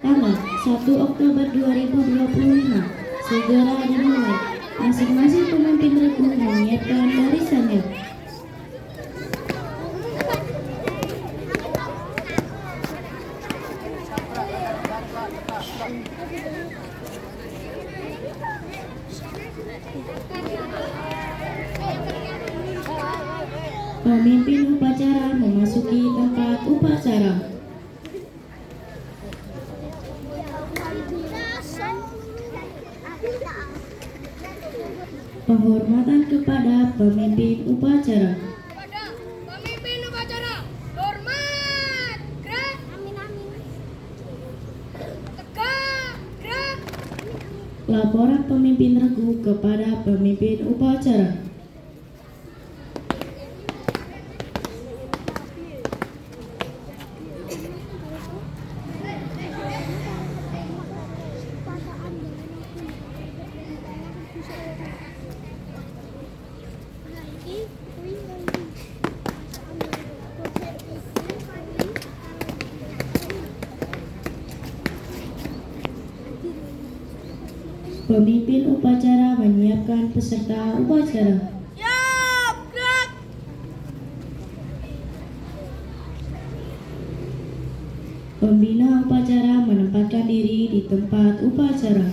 Tanggal 1 Oktober 2025 segera dimulai. Masing-masing pemimpin regu menyiapkan barisannya. Pemimpin upacara memasuki tempat upacara. Penghormatan kepada pemimpin upacara. Kepada pemimpin upacara, hormat, gerak, tegak, gerak. Laporan pemimpin regu kepada pemimpin upacara. Pemimpin upacara menyiapkan peserta upacara. Siap, gerak. Pembina upacara menempatkan diri di tempat upacara.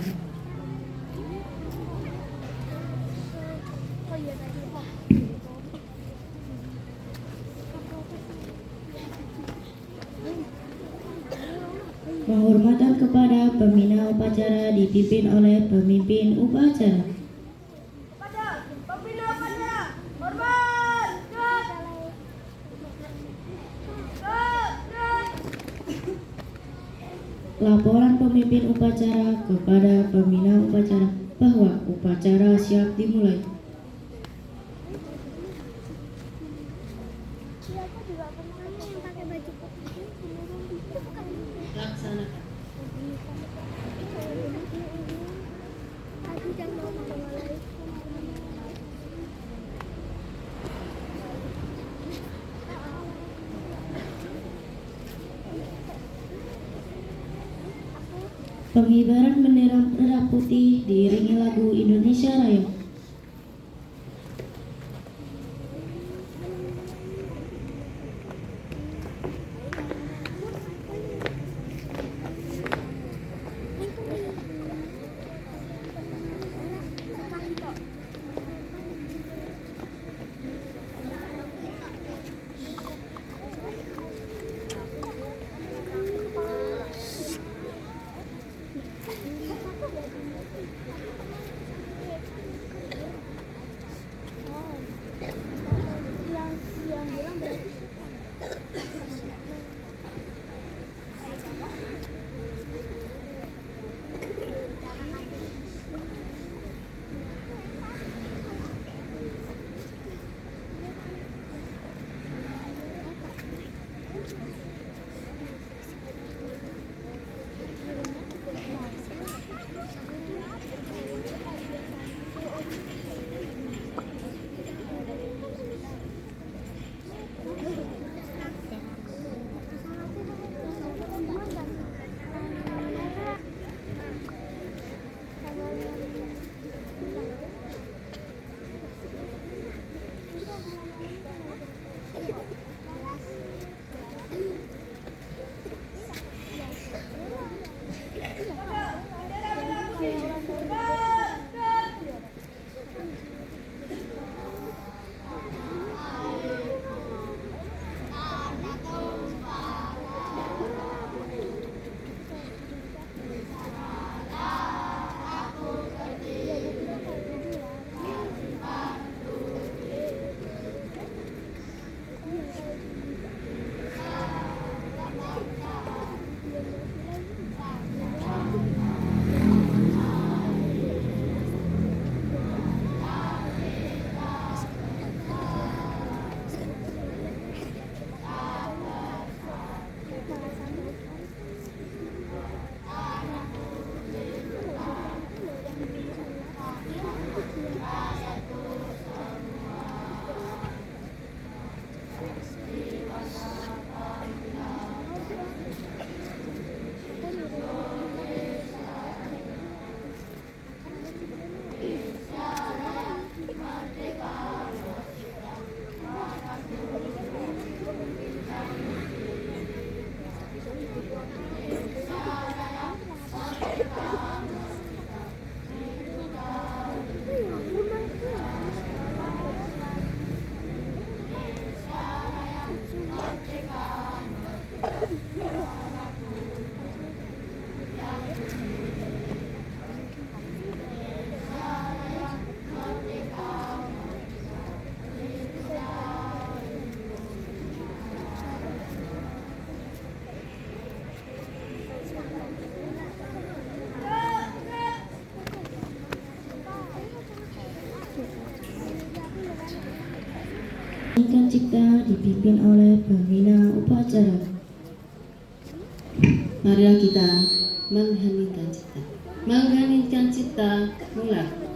Penghormatan kepada pembina upacara dipimpin oleh pemimpin upacara. Kepada pembina upacara, hormat, gerak. Gerak, gerak. Laporan pemimpin upacara kepada pembina upacara bahwa upacara siap dimulai. Laksanakan. Pengibaran bendera merah putih diiringi lagu Indonesia Raya. mengheningkan cipta dipimpin oleh pembina upacara. Marilah kita mengheningkan cipta. Mengheningkan cipta, mulai.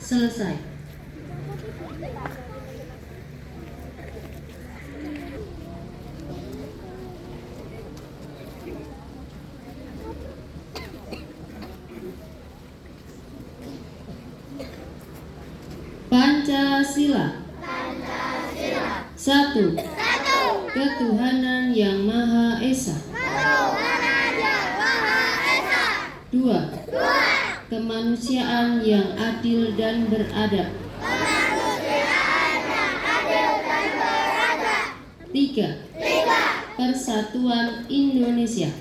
Selesai. Pancasila. Satu. Ketuhanan Yang Maha Esa. Dua. Kemanusiaan yang adil dan beradab. Tiga. Persatuan Indonesia.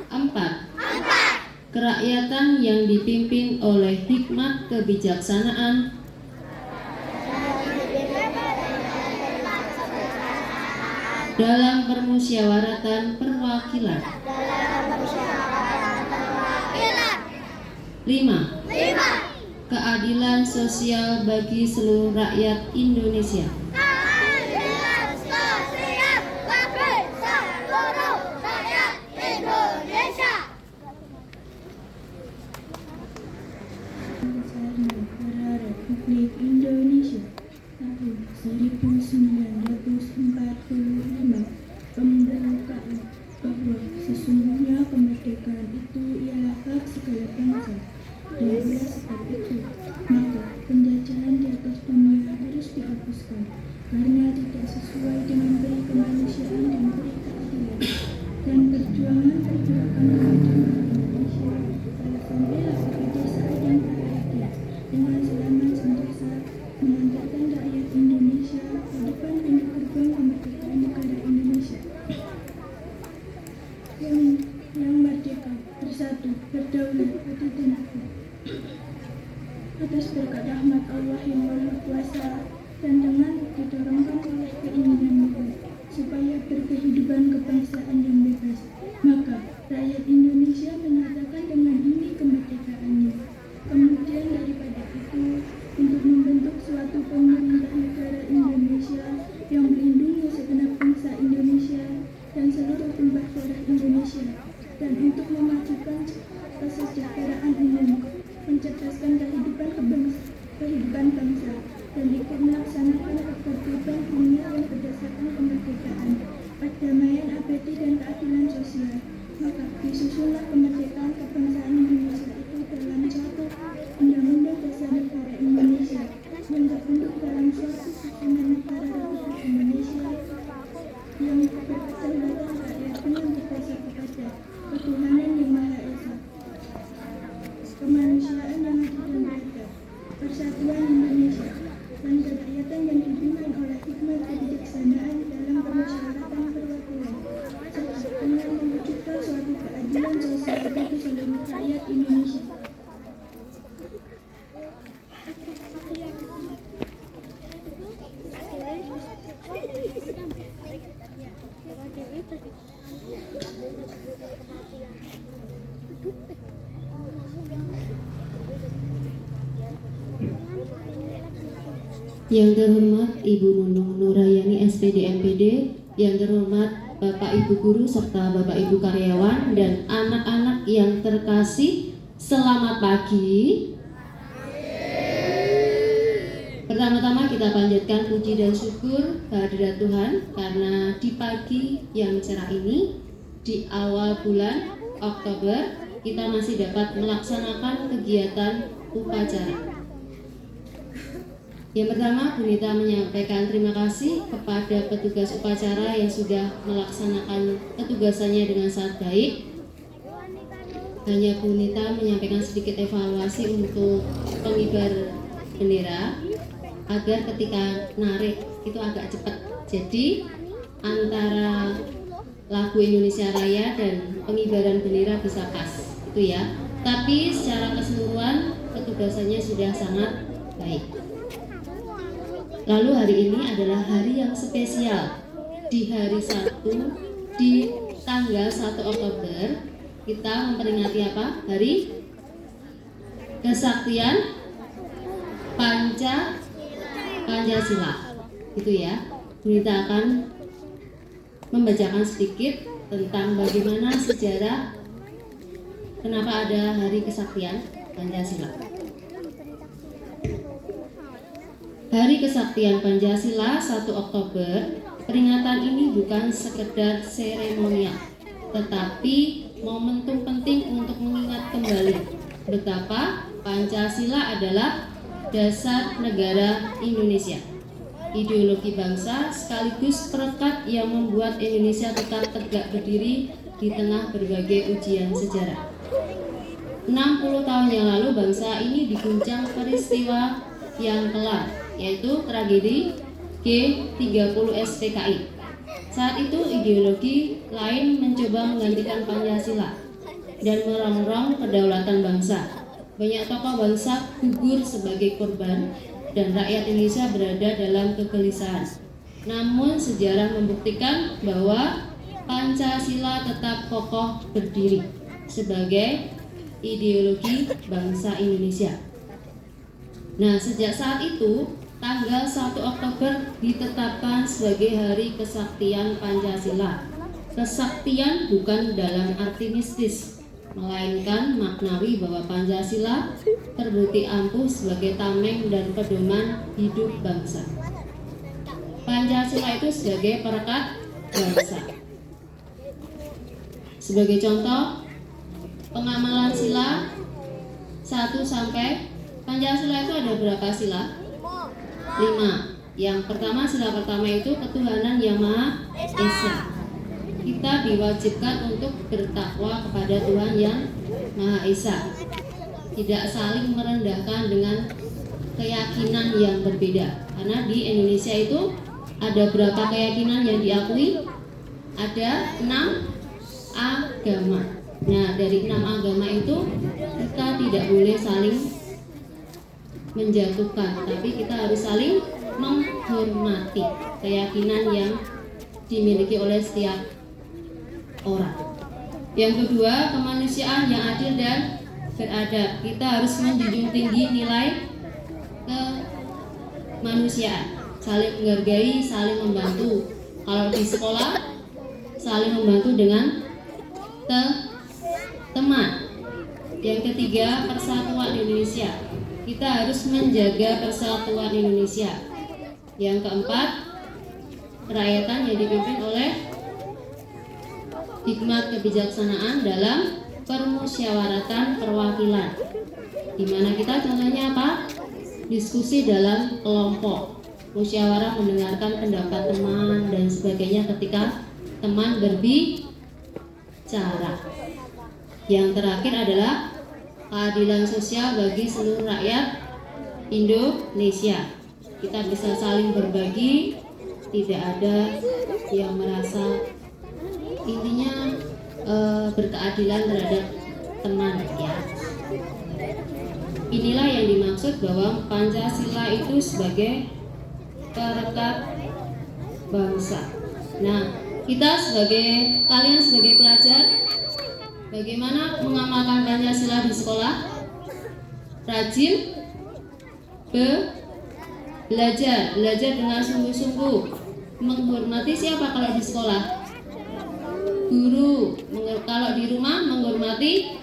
Empat. Kerakyatan yang dipimpin oleh hikmat kebijaksanaan dalam permusyawaratan perwakilan. 5. Keadilan sosial bagi seluruh rakyat Indonesia. Negara Republik Indonesia tahun 1945 pembukaan bahwa sesungguhnya kemerdekaan itu ialah hak segala bangsa, dan bila sebab itu maka penjajahan di atas dunia harus dihapuskan karena tidak sesuai dengan peri kemanusiaan dan peri keadilan, dan perjuangan pergerakan kemerdekaan Indonesia telah sampailah kepada saat yang berarti dengan selamat sentosa mengantarkan rakyat Indonesia ke depan pintu gerbang kemerdekaan negara Indonesia yang merdeka, bersatu, berdaulat, adil dan adil. Atas berkat rahmat Allah yang Maha Kuasa dan dengan didorongkan oleh keinginan Allah supaya berkehidupan kebangsaan yang bebas, maka rakyat Indonesia menyatakan dengan ini kemerdekaannya. Kemudian daripada itu, untuk membentuk suatu pemerintah negara Indonesia yang melindungi segenap bangsa Indonesia dan seluruh tumpah darah Indonesia, dan untuk memajukan kesejahteraan umum, mencerdaskan kehidupan bangsa, dan ikut melaksanakan ketertiban dunia yang berdasarkan kemerdekaan, perdamaian abadi dan keadilan sosial. Maka disusunlah kemerdekaan kebangsaan Indonesia itu dalam suatu Undang-Undang Dasar Negara Indonesia yang terbentuk dalam suatu susunan negara Republik Indonesia yang berkedaulatan rakyat dengan berdasar kepada ketuhanan Yang Maha Esa, kemanusiaan yang adil dan beradab, persatuan Indonesia, dan kerakyatan yang dipimpin oleh hikmat kebijaksanaan dalam permusyawaratan perwakilan, serta dengan mewujudkan suatu keadilan sosial bagi seluruh rakyat Indonesia. Yang terhormat Ibu Nunung Nurayani SPD MPD, yang terhormat Bapak Ibu guru serta Bapak Ibu karyawan dan anak-anak yang terkasih, selamat pagi. Pertama-tama kita panjatkan puji dan syukur kehadirat Tuhan karena di pagi yang cerah ini, di awal bulan Oktober, kita masih dapat melaksanakan kegiatan upacara. Yang pertama, Bu Nita menyampaikan terima kasih kepada petugas upacara yang sudah melaksanakan ketugasannya dengan sangat baik. Hanya Bu Nita menyampaikan sedikit evaluasi untuk pengibar bendera agar ketika narik itu agak cepat. Jadi antara lagu Indonesia Raya dan pengibaran bendera bisa pas, itu ya. Tapi secara keseluruhan petugasannya sudah sangat baik. Lalu hari ini adalah hari yang spesial. Di hari Sabtu, di tanggal 1 Oktober, kita memperingati apa? Hari Kesaktian Pancasila. Gitu ya. Kita akan membacakan sedikit tentang bagaimana sejarah kenapa ada Hari Kesaktian Pancasila. Hari Kesaktian Pancasila 1 Oktober, peringatan ini bukan sekedar seremonial, tetapi momentum penting untuk mengingat kembali betapa Pancasila adalah dasar negara Indonesia, ideologi bangsa sekaligus perekat yang membuat Indonesia tetap tegak berdiri di tengah berbagai ujian sejarah. 60 tahun yang lalu bangsa ini diguncang peristiwa yang kelam, yaitu tragedi G30 SPKI. Saat itu ideologi lain mencoba menggantikan Pancasila dan merongrong kedaulatan bangsa. Banyak tokoh bangsa gugur sebagai korban dan rakyat Indonesia berada dalam kegelisahan. Namun sejarah membuktikan bahwa Pancasila tetap kokoh berdiri sebagai ideologi bangsa Indonesia. Nah, sejak saat itu, tanggal 1 Oktober ditetapkan sebagai Hari Kesaktian Pancasila. Kesaktian bukan dalam arti mistis, melainkan maknawi bahwa Pancasila terbukti ampuh sebagai tameng dan pedoman hidup bangsa. Pancasila itu sebagai perekat bangsa. Sebagai contoh, pengamalan sila 1 sampai Pancasila itu ada berapa sila? 5. Yang pertama, sila pertama itu ketuhanan yang Maha Esa. Kita diwajibkan untuk bertakwa kepada Tuhan yang Maha Esa. Tidak saling merendahkan dengan keyakinan yang berbeda. Karena di Indonesia itu ada berapa keyakinan yang diakui? Ada 6 agama. Nah, dari 6 agama itu kita tidak boleh saling menjatuhkan, tapi kita harus saling menghormati keyakinan yang dimiliki oleh setiap orang. Yang kedua, kemanusiaan yang adil dan beradab. Kita harus menjunjung tinggi nilai kemanusiaan, saling menghargai, saling membantu. Kalau di sekolah, saling membantu dengan teman. Yang ketiga, persatuan Indonesia. Kita harus menjaga persatuan Indonesia. Yang keempat, kerakyatan yang dipimpin oleh hikmat kebijaksanaan dalam permusyawaratan perwakilan. Di mana kita contohnya apa? Diskusi dalam kelompok, musyawarah mendengarkan pendapat teman dan sebagainya ketika teman berbicara. Yang terakhir adalah keadilan sosial bagi seluruh rakyat Indonesia. Kita bisa saling berbagi, tidak ada yang merasa intinya berkeadilan terhadap teman ya. Inilah yang dimaksud bahwa Pancasila itu sebagai perekat bangsa. Nah, kalian sebagai pelajar, bagaimana mengamalkan Pancasila di sekolah? Rajin belajar dengan sungguh-sungguh. Menghormati siapa kalau di sekolah? guru. Kalau di rumah menghormati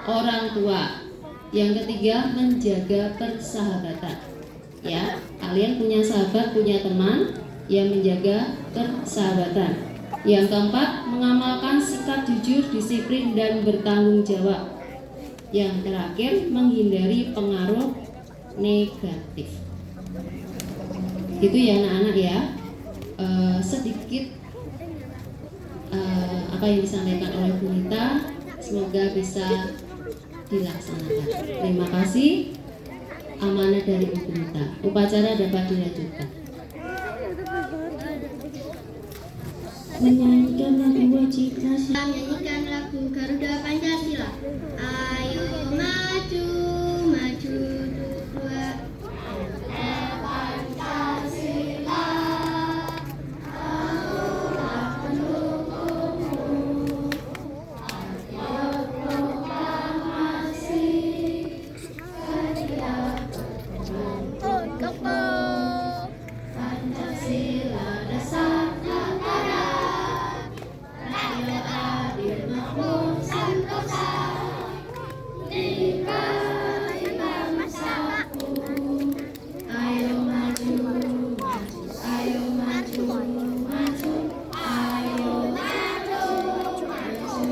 orang tua. Yang ketiga, menjaga persahabatan. Ya, kalian punya sahabat, punya teman yang menjaga persahabatan. Yang keempat, mengamalkan sikap jujur, disiplin, dan bertanggung jawab. Yang terakhir, menghindari pengaruh negatif. Gitu ya anak-anak ya. Sedikit apa yang disampaikan oleh Bu Nita, semoga bisa dilaksanakan. Terima kasih. Amanah dari Ibu Nita. Upacara dapat dilanjutkan. Menyanyikan lagu wajib nasional. Menyanyikan lagu Garuda Pancasila. Ayo maju, maju dua. Pancasila, aulah pendukungmu. Ayo proklamasi, setiap Pancasila dasar negara. Rakyat adil makmur sentosa. Nikahi bangsaku. Ayo maju, maju, ayo maju, maju, ayo maju, maju.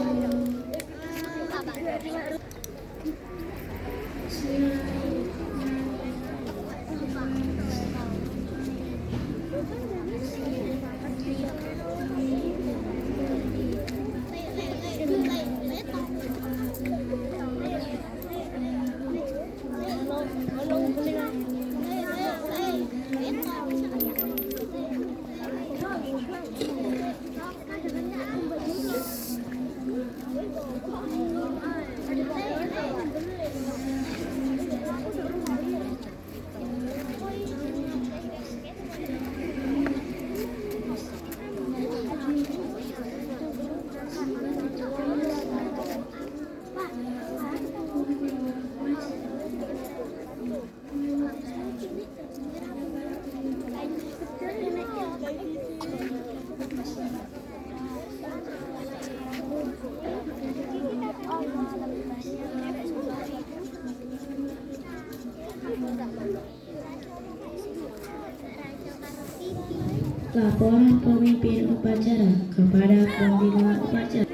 Laporan pemimpin upacara kepada pembina upacara.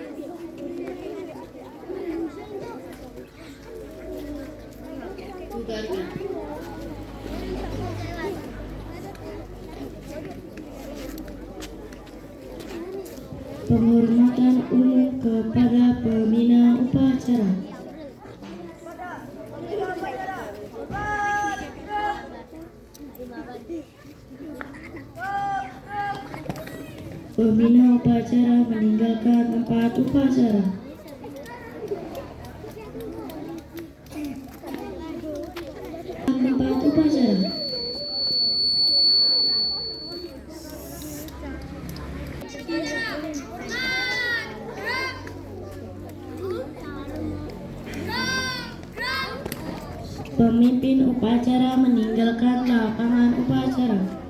Bubarkan. Penghormatan umum kepada pembina upacara. Pembina upacara meninggalkan tempat upacara. Tempat upacara. Pemimpin upacara meninggalkan lapangan upacara.